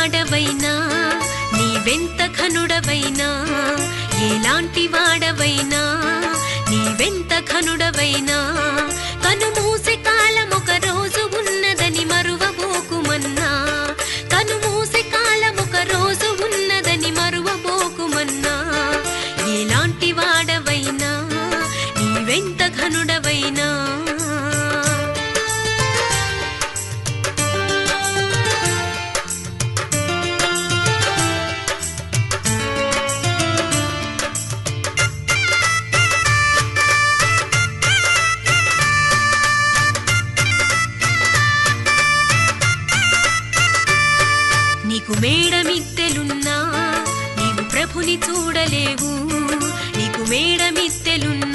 వాడవైనా నీవెంత ఘనుడవైనా ఎలాంటి వాడవైనా నీవెంత ఘనుడవైనా కనుమూసే కాలం ఒక రోజు ఉన్నదని మరువబోకుమన్నా కనుమూసే కాలం ఒక రోజు ఉన్నదని మరువబోకుమన్నా ఎలాంటి వాడవైనా నీవెంత ఘనుడవైనా నీకు మేడమిత్తెలున్నా నీవు ప్రభుని చూడలేవు నీకు మేడమిత్తెలున్నా